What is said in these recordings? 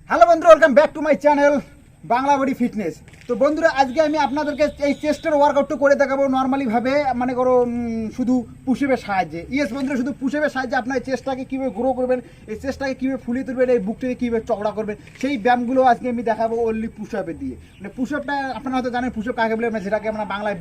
Hello বন্ধুরা, welcome back to my channel Bangla body fitness. তো বন্ধুরা, আজকে আমি আপনাদেরকে এই চেস্টের ওয়ার্কআউটটা করে দেখাবো নর্মালিভাবে, মানে করো শুধু পুশআপের সাহায্যে। ইয়েস বন্ধুরা, শুধু পুশআপের সাহায্যে আপনার চেস্টটাকে কীভাবে গ্রো করবেন, এই চেস্টটাকে কীভাবে ফুলিয়ে তুলবেন, এই বুকটাকে কীভাবে চওড়া করবেন, সেই ব্যায়ামগুলো আজকে আমি দেখাবো অনলি পুশআপে দিয়ে। মানে পুশআপটা আপনারা হয়তো জানেন পুশআপ কাকে বলে, যেটাকে আমরা বাংলায়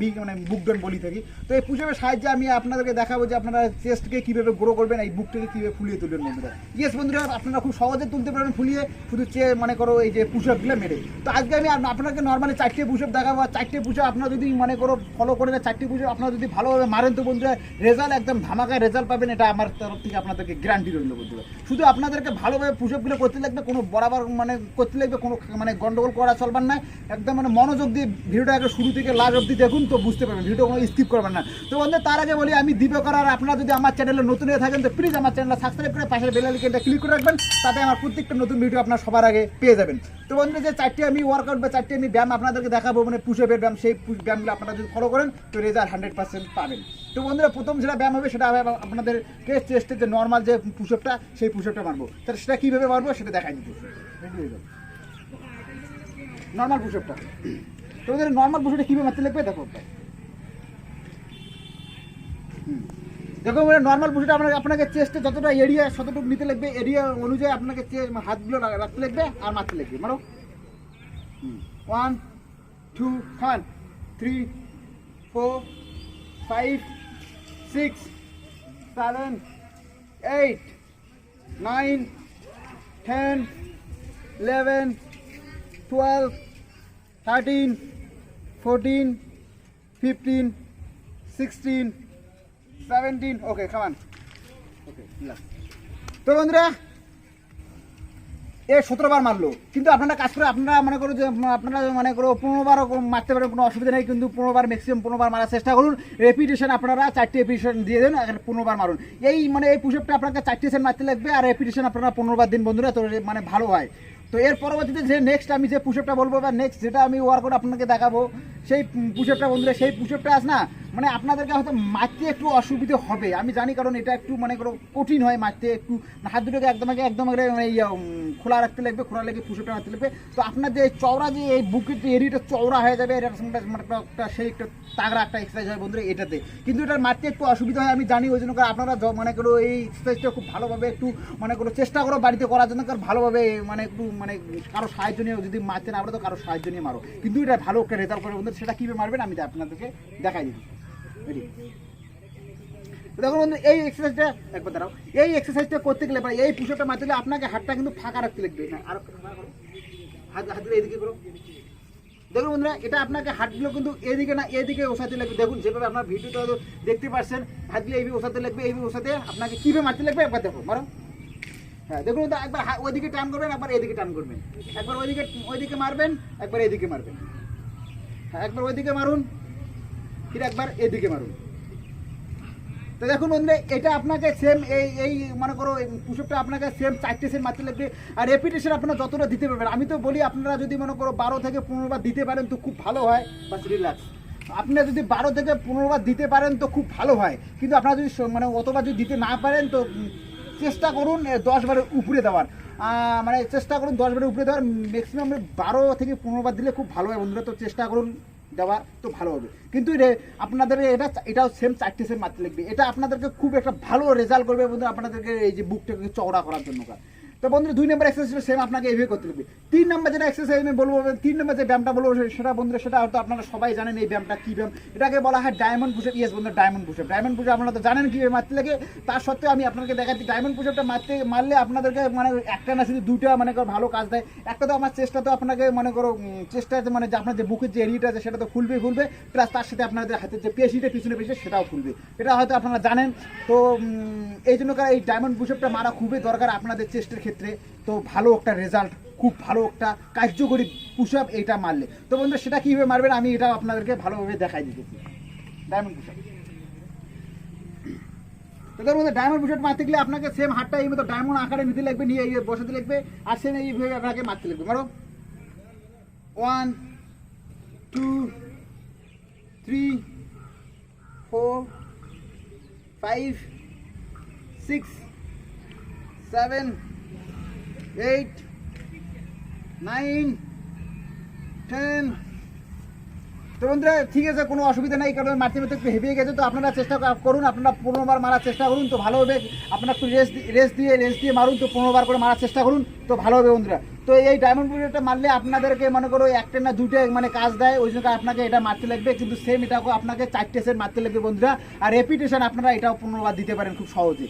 বুকডন বলি থাকি। তো এই পুশআপের সাহায্যে আমি আপনাদেরকে দেখাবো যে আপনারা চেস্টকে কীভাবে গ্রো করবেন, এই বুকটাকে কীভাবে ফুলিয়ে তুলবেন বন্ধুরা। ইয়েস বন্ধুরা, আপনারা খুব সহজে তুলতে পারবেন ফুলিয়ে, শুধু মনে করো এই যে পুশআপগুলো মেরে। তো আজকে আমি আপনাকে নর্মালি 4টে পুশআপ দেখাবো। আর 4টে পুশআপ আপনারা যদি মনে করো ফলো করে না, 4টে পুশআপ আপনারা যদি ভালোভাবে মারেন তো বন্ধুরা রেজাল্ট একদম ধামাকা রেজাল্ট পাবেন, এটা আমার তরফ থেকে আপনাদেরকে গ্যারান্টি রইল বন্ধুরা। শুধু আপনাদেরকে ভালোভাবে পুশআপগুলো করতে লাগবে, কোনো বরাবর করতে লাগবে, কোনো গন্ডগোল করা চলবার না। একদম মনোযোগ দিয়ে ভিডিওটা আগে শুরু থেকে লাস্ট অবধি দেখুন, তো বুঝতে পারবেন, ভিডিও কোনো স্কিপ করবেন না। তো বন্ধু, তার আগে বলি আমি দিবাকর, আর আপনারা যদি আমার চ্যানেলে নতুন হয়ে থাকেন তো প্লিজ আমার চ্যানেলটা সাবস্ক্রাইব করে পাশের বেল আইকনটা ক্লিক করে রাখবেন, তাতে আমার প্রত্যেকটা নতুন ভিডিও আপনার সবার আগে পেয়ে যাবেন। তো বন্ধু, যে 4টে আমি ওয়ার্কআউট বা 4টে আমি ব্যায়াম আপনাদেরকে দেখাবো, মানে পুশআপের ব্যায়াম, সেই ব্যায়ামগুলো আপনারা যদি ফলো করেন তো রেজাল্ট 100% পাবেন। তো বন্ধুরা, প্রথম যেটা ব্যায়াম হবে সেটা হবে আপনাদেরকে চেস্টের যে নর্মাল যে পুশআপটা, সেই পুশআপটা মারবো। তাহলে সেটা কীভাবে মারবো সেটা দেখাই দিতে নর্মাল পুশআপটা। তো বন্ধুরা, নর্মাল পুশআপটা কীভাবে মারতে লাগবে দেখো। দেখো নর্মাল পুশআপটা আপনাকে চেস্টে যতটা এরিয়া ততটুকু নিতে লাগবে, এরিয়া অনুযায়ী আপনাকে হাতগুলো রাখতে লাগবে আর মারতে লাগবে। মারো 1 2 3 4 5 6 7 8 9 10 11 12 13 14 15 16 17 ওকে কামান ওকে। তো বন্ধুরা, 17 বার মারলো, কিন্তু আপনারা কাজ করে আপনারা মনে করো যে আপনারা মনে করো 15 বার মারতে পারেন, কোনো অসুবিধা নেই, কিন্তু 15 বার ম্যাক্সিমাম 15 বার মারার চেষ্টা করুন। রেপিটেশন আপনারা 4টে রেপিটেশন দিয়ে দেন, 15 বার মারুন। এই এই পুশআপটা আপনাকে 4টে সেট মারতে লাগবে, আর রেপিটেশন আপনারা 15 বার দিন বন্ধুরা, তো ভালো হয়। তো এর পরবর্তীতে যে নেক্সট আমি যে পুশআপটা বলবো বা নেক্সট যেটা আমি ওয়ার্কআউট আপনাকে দেখাবো, সেই পুশআপটা বন্ধুরা, সেই পুশআপটা আস না মানে আপনাদেরকে হয়তো মারতে একটু অসুবিধা হবে, আমি জানি, কারণ এটা একটু মনে করো কঠিন হয় মারতে, একটু হাত দুটোকে একদম খোলা রাখতে লাগবে, খোলা লেগে পুশআপটা মারতে লাগবে। তো আপনার যে চওড়া যে এই বুকের এরিয়াটা চওড়া হয়ে যাবে, এটার সঙ্গে একটা সেই একটা তাগড়া একটা এক্সারসাইজ হয় বন্ধুরা এটাতে, কিন্তু এটা মারতে একটু অসুবিধা হয় আমি জানি। ওই জন্য আপনারা মনে করো এই এক্সারসাইজটা খুব ভালোভাবে একটু মনে করো চেষ্টা করো বাড়িতে করার জন্য, কারণ ভালোভাবে একটু কারো সাহায্য নিয়ে যদি মারতে না পারো তো কারো সাহায্য নিয়ে মারো, কিন্তু এটা ভালো একটা রেজাল্ট করে বন্ধুরা। সেটা কীভাবে মারবেন আমি আপনাদেরকে দেখাই দিচ্ছি। দেখুন বন্ধু, এই এক্সারসাইজটা একবার দাঁড়াও, এই এক্সারসাইজটা করতে গেলে এই পুশআপটা মারতে গেলে আপনাকে হাতটা কিন্তু ফাঁকা রাখতে লাগবে। আর হাতগুলো এইদিকে করো। দেখুন বন্ধুরা, এটা আপনাকে হাতগুলো কিন্তু এদিকে না এদিকে ওসাতে লাগবে। দেখুন যেভাবে আপনার ভিডিওটা দেখতে পাচ্ছেন, হাতগুলো এইভাবে ওসাতে লাগবে, এইভাবে ওসাতে আপনাকে কীভাবে মারতে লাগবে একবার দেখো, মারো। হ্যাঁ দেখুন, একবার ওইদিকে টান করবেন, একবার এদিকে টান করবেন, একবার ওইদিকে মারবেন, একবার এদিকে মারবেন, হ্যাঁ একবার ওইদিকে মারুন, ফির একবার এদিকে মারুন। তো দেখুন বন্ধুরা, এটা আপনাকে সেম এই মনে করো পুশআপটা আপনাকে সেম 4টে সেট মারতে লাগবে, আর রেপিটেশন আপনারা যতটা দিতে পারবেন। আমি তো বলি আপনারা যদি মনে করো 12 থেকে 15 বার দিতে পারেন তো খুব ভালো হয়, বাস রিল্যাক্স। আপনারা যদি 12 থেকে 15 বার দিতে পারেন তো খুব ভালো হয়, কিন্তু আপনারা যদি অতবার যদি দিতে না পারেন তো চেষ্টা করুন 10 বারের উপরে দেওয়ার, চেষ্টা করুন 10 বারের উপরে দেওয়ার। ম্যাক্সিমাম 12 থেকে 15 বার দিলে খুব ভালো হয় বন্ধুরা, তো চেষ্টা করুন দেওয়া তো ভালো হবে। কিন্তু আপনাদের এটাও সেম 4টে সেট মারতে লাগবে, এটা আপনাদেরকে খুব একটা ভালো রেজাল্ট করবে বন্ধু, আপনাদেরকে এই যে বুকটাকে চওড়া করার জন্য। তো বন্ধুরা, 2 নম্বর এক্সারসাইজ সেম আপনাকে এইভাবে করতে লাগবে। 3 নম্বর যেটা এক্সারসাইজ আমি বলবো, 3 নম্বর যে ব্যায়ামটা বলবো সেটা বন্ধুরা, সেটা হয়তো আপনারা সবাই জানেন এই ব্যায়ামটা কী ব্যায়াম, এটাকে বলা হয় ডায়মন্ড পুশআপ। ইয়েস বন্ধুরা, ডায়মন্ড পুশআপ আপনারা তো জানেন কীভাবে মারতে লাগে, তার সত্ত্বেও আমি আপনাকে দেখাচ্ছি। ডায়মন্ড পুশআপটা মারলে আপনাদেরকে একটা না শুধু 2টা ভালো কাজ দেয়। একটা তো আমার চেষ্টা তো আপনাকে মনে করো চেষ্টা যে আপনার যে বুকের যে এরিয়াটা আছে সেটা তো খুলবে, প্লাস তার সাথে আপনাদের হাতের যে পেশিটা পিছনে সেটাও খুলবে, এটা হয়তো আপনারা জানেন। তো এই জন্য এই ডায়মন্ড পুশআপটা মারা খুবই দরকার আপনাদের চেস্টের ক্ষেত্রে। তো ভালো একটা রেজাল্ট, খুব ভালো একটা কার্যকরী পুশআপ এইটা মারলে। তো বন্ধুরা, সেটা কীভাবে মারবেন আমি এটা আপনাদেরকে ভালোভাবে দেখাই দিতেছি। ডায়মন্ড পুশআপ, তো দেখুন ডায়মন্ড পুশআপ মারতে গেলে আপনাকে সেম হাতটা এই মতো ডায়মন্ড আকারে নিতে লাগবে, নিয়ে বসাতে লাগবে, আর সেম এইভাবে আপনাকে মারতে লাগবে। মারো 1 2 3 4 5 6 7 8 9, 10। তো বন্ধুরা ঠিক আছে, কোনো অসুবিধা নেই, কারণ মারতে মারতে একটু হেভি গেছে। তো আপনারা চেষ্টা করুন, আপনারা 15 বার মারার চেষ্টা করুন, তো ভালো হবে। আপনারা একটু রেস্ট দিয়ে মারুন, তো 15 বার করে মারার চেষ্টা করুন, তো ভালো হবে বন্ধুরা। তো এই ডায়মন্ড পুলিটা মারলে আপনাদেরকে মনে করো একটা না দুটো মানে কাজ দেয়, ওই জন্য আপনাকে এটা মারতে লাগবে, কিন্তু সেম এটাকে আপনাকে 4টে সেট মারতে লাগবে বন্ধুরা। আর রেপিটেশন আপনারা এটাও 15 বার দিতে পারেন খুব সহজে।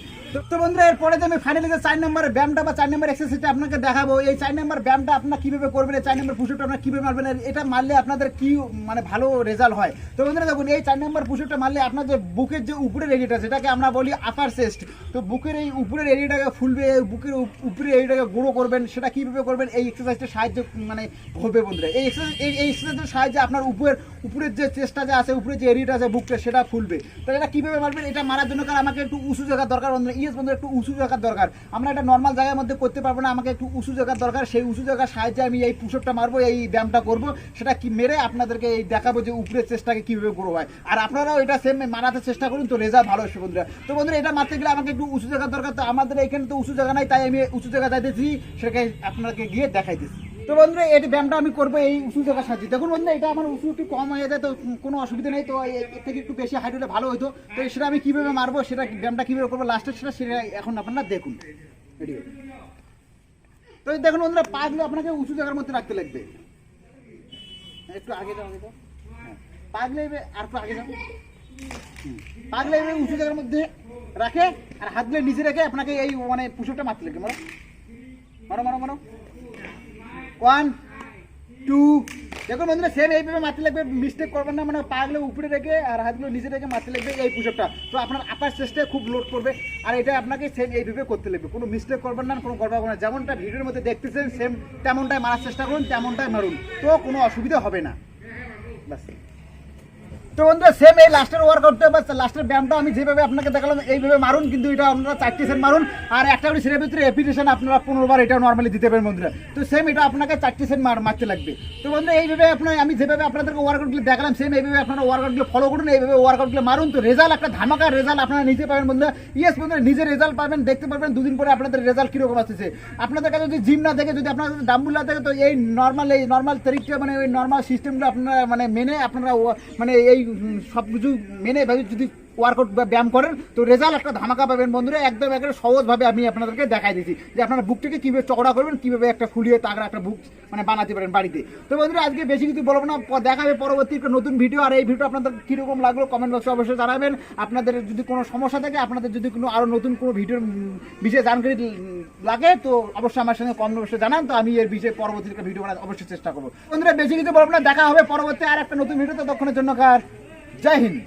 তো বন্ধুরা এরপরে যে আমি ফাইনালি যে 4 নম্বর ব্যায়ামটা বা 4 নম্বর এক্সারসাইজটা আপনাকে দেখাবো, এই 4 নম্বর ব্যায়ামটা আপনারা কিভাবে করবেন, এই 4 নম্বর পুশআপটা আপনারা কিভাবে মারবেন, এটা মারলে আপনাদের কি মানে ভালো রেজাল্ট হয়। তো বন্ধুরা দেখুন, এই 4 নম্বর পুশআপটা মারলে আপনার যে বুকের যে উপরের এরিয়াটা, যেটাকে আমরা বলি আপার চেস্ট, তো বুকের এই উপরের এরিয়াটাকে ফুলবে, বুকের উপরের এরিয়াটাকে গুঁড়ো করবেন। সেটা কিভাবে করবেন, এই এক্সারসাইজটা সাহায্য মানে হবে বন্ধুরা। এই এক্সারসাইজের সাহায্যে আপনার উপরের যে চেস্টটা যে আছে, উপরের যে এরিয়াটা আছে বুকটা, সেটা ফুলবে। তো এটা কিভাবে মারবেন, এটা মারার জন্য কারণ আমাকে একটু উঁচু জায়গার দরকার বন্ধুরা। ইয়েস বন্ধুরা, একটু উঁচু জায়গার দরকার। আমরা একটা নর্মাল জায়গার মধ্যে করতে পারবো না, আমাকে একটু উঁচু জায়গার দরকার। সেই উঁচু জায়গার সাহায্যে আমি এই পুশআপটা মারবো, এই ব্যায়ামটা করবো। সেটা কি মেরে আপনাদেরকে এই দেখাবো যে উপরের চেষ্টাকে কিভাবে গ্রো হয়। আর আপনারাও এটা সেম মারাতে চেষ্টা করুন, তো রেজাল্ট ভালো আসবে বন্ধুরা। তো বন্ধুরা এটা মারতে গেলে আমাকে একটু উঁচু জায়গার দরকার। তো আমাদের এখানে তো উঁচু জায়গা নাই, তাই আমি উঁচু জায়গা যাইতেছি, সেটাকে আপনাকে গিয়ে দেখাইতেছি। তো বন্ধুরা এই ব্যায়ামটা আমি করবো এই উঁচু জায়গার সাহায্যে। দেখুন বন্ধুরা, এটা আমার উঁচু একটু কম হয়ে যায়, তো কোনো অসুবিধা নেই। তো এর থেকে একটু বেশি হাইট হলে ভালো হতো। তো সেটা আমি কিভাবে মারবো, সেটা ব্যায়ামটা কিভাবে করবো লাস্টে, সেটা এখন আপনারা দেখুন। তো দেখুন বন্ধুরা, পাগুলো আপনাকে উঁচু জায়গার মধ্যে রাখতে লাগবে। একটু আগে যাও, হ্যাঁ, পাগলে আর একটু আগে যাও। পাগলে উঁচু জায়গার মধ্যে রাখে আর হাতগুলো নিচে রেখে আপনাকে এই মানে পুশআপটা মারতে লাগবে। মারো মারো মারো মারো। 1, 2। দেখুন বন্ধুরা, সেম এইভাবে মারতে লাগবে, মিস্টেক করবেন না। মানে পাগুলো উপরে রেখে আর হাতগুলো নিচে রেখে মারতে লাগবে এই পুশআপটা। তো আপনার আপার চেস্টে খুব লোড করবে, আর এটা আপনাকে সেম এইভাবে করতে লাগবে। কোনো মিস্টেক করবেন না, কোনো গড়বড় না। যেমনটা ভিডিওর মধ্যে দেখতেছেন সেম তেমনটাই মারার চেষ্টা করুন, তেমনটাই মারুন, তো কোনো অসুবিধা হবে না। বাস। তো বন্ধুরা সেম এই লাস্টের ওয়ার্কআউটটা বা লাস্টের ব্যায়ামটা আমি যেভাবে আপনাকে দেখালাম এইভাবে মারুন, কিন্তু এটা আপনারা 4টে সেট মারুন। আর একটা করে সেটার ভিতরে রেপিটেশন আপনারা 15 বার এটা নর্মালি দিতে পারেন বন্ধুরা। তো সেম এটা আপনাকে 4টে সেট মারতে লাগবে। তো বন্ধুরা এইভাবে আমি যেভাবে আপনাদেরকে ওয়ার্কআউটগুলো দেখালাম, সেম এইভাবে আপনারা ওয়ার্কআউটগুলো ফলো করুন, এইভাবে ওয়ার্কআউটগুলো মারুন। তো রেজাল্ট একটা ধামাকা রেজাল্ট আপনারা নিতে পারবেন বন্ধুরা। ইয়েস বন্ধুরা, নিজের রেজাল্ট পাবেন, দেখতে পারবেন 2 দিন পরে আপনাদের রেজাল্ট কীরকম আসছে। আপনাদের কাছে যদি জিম না থাকে, যদি আপনাদের ডাম্বল না থাকে, তো এই নর্মাল তরিকা মানে ওই নর্মাল সিস্টেমগুলো আপনারা মানে মেনে আপনারা মানে এই সব কিছু মেনে যদি ওয়ার্কআউট বা ব্যায়াম করেন, তো রেজাল্ট একটা ধামাকা পাবেন বন্ধুরা। একদম একেবারে সহজভাবে আমি আপনাদেরকে দেখাই দিচ্ছি যে আপনারা বুকটাকে কীভাবে চওড়া করবেন, কীভাবে একটা ফুলিয়ে তাগড়া একটা বুক মানে বানাতে পারেন বাড়িতে। তো বন্ধুরা আজকে বেশি কিছু বলবো না, দেখাবে পরবর্তী একটা নতুন ভিডিও। আর এই ভিডিও আপনাদের কীরকম লাগলো কমেন্ট বক্সে অবশ্যই জানাবেন। আপনাদের যদি কোনো সমস্যা থাকে, আপনাদের যদি কোনো আরও নতুন কোনো ভিডিওর বিষয়ে জানকারি লাগে, তো অবশ্যই আমার সঙ্গে কমেন্ট বক্সে জানান। তো আমি এর বিষয়ে পরবর্তী একটা ভিডিও বানাতে অবশ্যই চেষ্টা করবো। বন্ধুরা বেশি কিছু বলবো না, দেখা হবে পরবর্তী আর একটা নতুন ভিডিও। ততক্ষণের জন্য জয় হিন্দ।